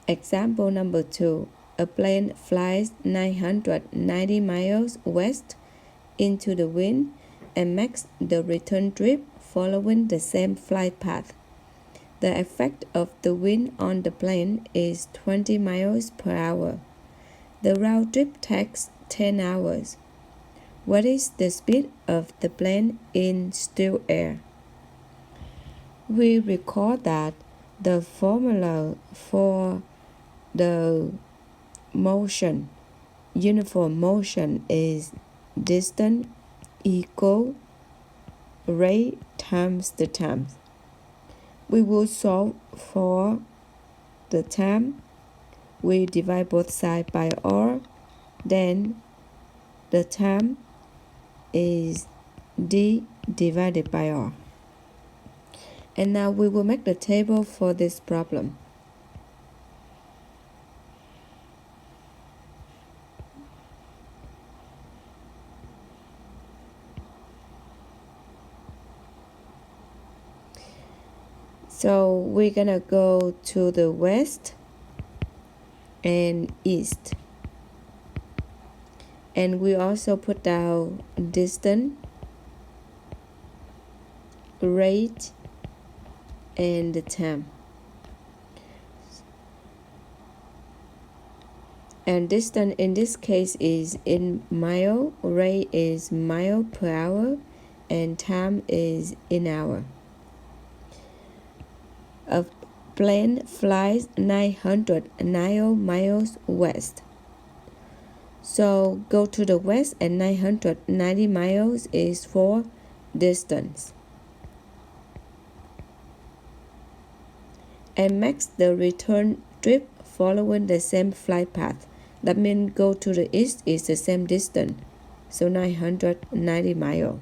Example number 2. A plane flies 990 miles west into the wind and makes the return trip following the same flight path. The effect of the wind on the plane is 20 miles per hour. The round trip takes 10 hours. What is the speed of the plane in still air? We recall that the formula for the motion, uniform motion, is distance equal rate times the time. We will solve for the time. We divide both sides by r, then the time is d divided by r. And now we will make the table for this problem. So we're gonna go to the west and east. And we also put down distance, rate, and the time. And distance in this case is in mile, rate is mile per hour, and time is in hour. A plane flies 909 miles west. So go to the west, and 990 miles is for distance. And makes the return trip following the same flight path. That means go to the east is the same distance, so 990 miles.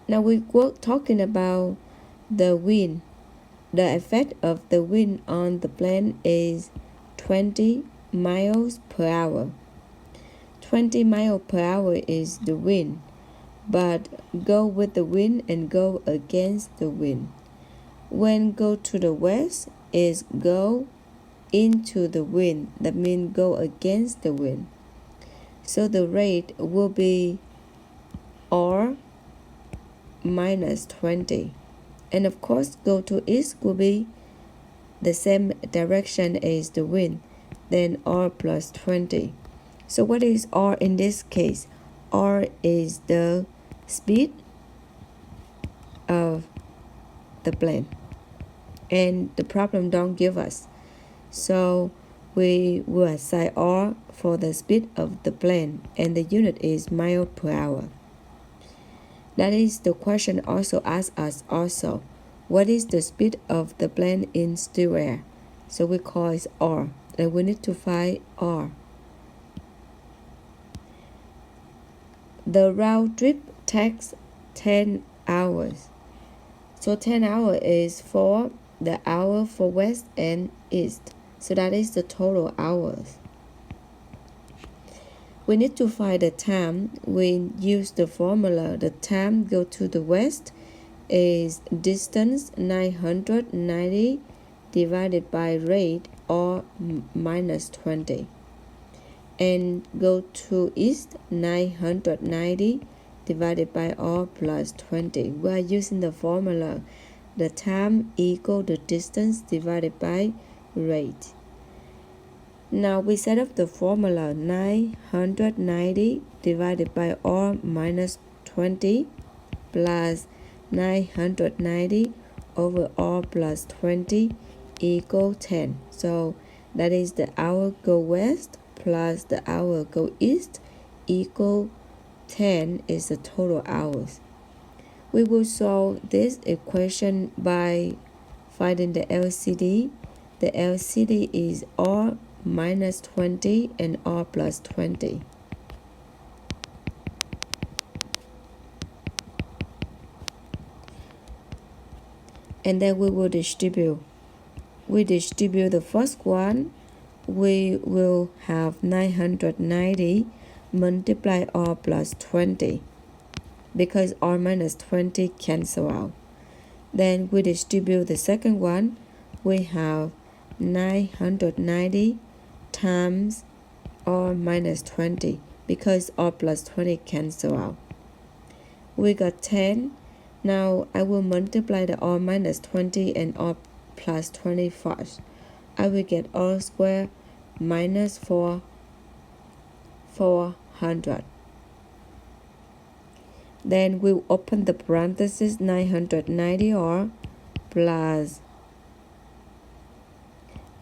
Now we were talking about the wind. The effect of the wind on the plane is 20 miles per hour. 20 miles per hour is the wind, but go with the wind and go against the wind. When go to the west is go into the wind, that means go against the wind. So the rate will be r minus 20. And of course, go to east will be the same direction as the wind, then r plus 20. So what is r in this case? R is the speed of the plane. And the problem don't give us. So we will assign r for the speed of the plane, and the unit is mile per hour. That is the question also asks us also, what is the speed of the plane in still air? So we call it r, and we need to find r. The round trip takes 10 hours. So 10 hours is for the hour for west and east. So that is the total hours. We need to find the time. We use the formula. The time go to the west is distance 990 divided by rate, or minus 20. And go to east, 990 divided by r plus 20. We are using the formula. The time equal the distance divided by rate. Now we set up the formula. 990 divided by r minus 20 plus 990 over r plus 20 equal 10. So that is the hour go west plus the hour go east equal 10 is the total hours. We will solve this equation by finding the LCD. The LCD is r minus 20 and r plus 20. And then we will distribute. We distribute the first one. We will have 990 multiply r plus 20, because r minus 20 cancel out. Then we distribute the second one. We have 990 times r minus 20 because r plus 20 cancel out. We got 10. Now I will multiply the r minus 20 and r plus 20 first. I will get r squared minus 400. Then we'll open the parentheses 990r plus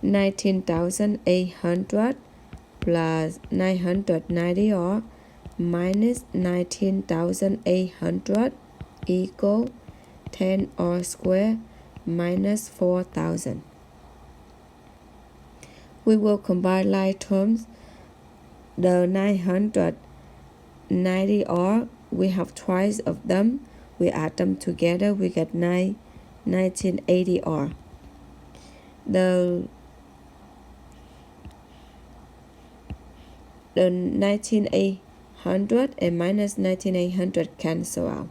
19,800 plus 990r minus 19,800 equal 10r squared minus 4,000. We will combine like terms. The 990r, we have twice of them. We add them together, we get 1980r. The 19,800 and minus 19,800 cancel out.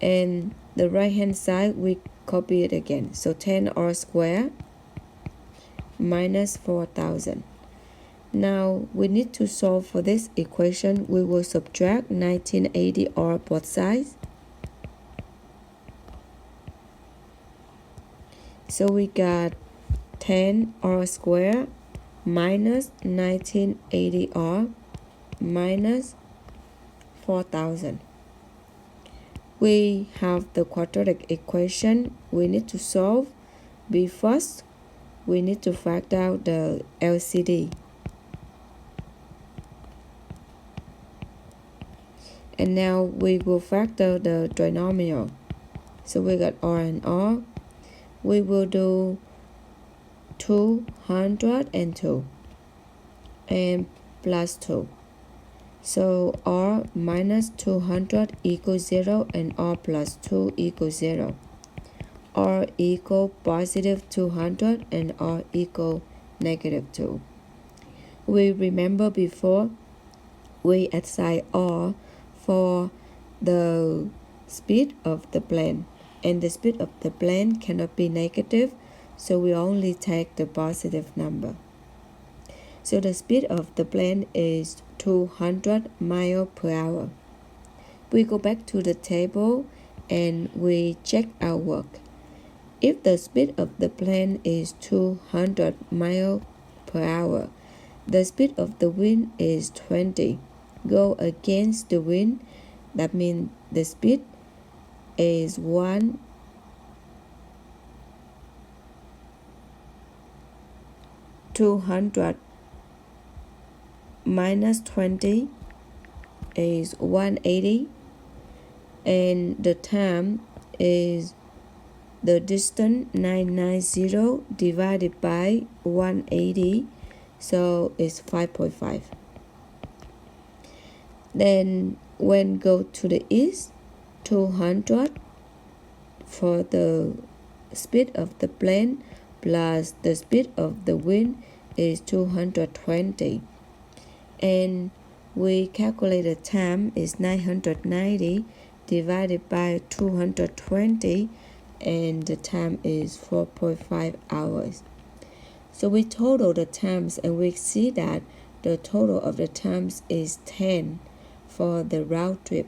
And the right hand side, we copy it again. So 10r squared minus 4,000. Now we need to solve for this equation. We will subtract 1980r both sides. So we got 10r squared minus 1980r minus 4,000. We have the quadratic equation we need to solve. But first, we need to factor out the LCD. And now we will factor the trinomial. So we got r and r. We will do 202 and plus 2. So r minus 200 equals 0 and r plus 2 equals 0. R equal positive 200 and r equal negative 2. We remember before we assign r for the speed of the plane, and the speed of the plane cannot be negative, so we only take the positive number. So the speed of the plane is 200 miles per hour. We go back to the table and we check our work. If the speed of the plane is 200 miles per hour, the speed of the wind is 20. Go against the wind, that means the speed is 1 200 minus 20 is 180, and the time is the distance 990 divided by 180, so it's 5.5. Then when go to the east, 200 for the speed of the plane plus the speed of the wind is 220. And we calculate the time is 990 divided by 220, and the time is 4.5 hours. So we total the times and we see that the total of the times is 10 for the round trip.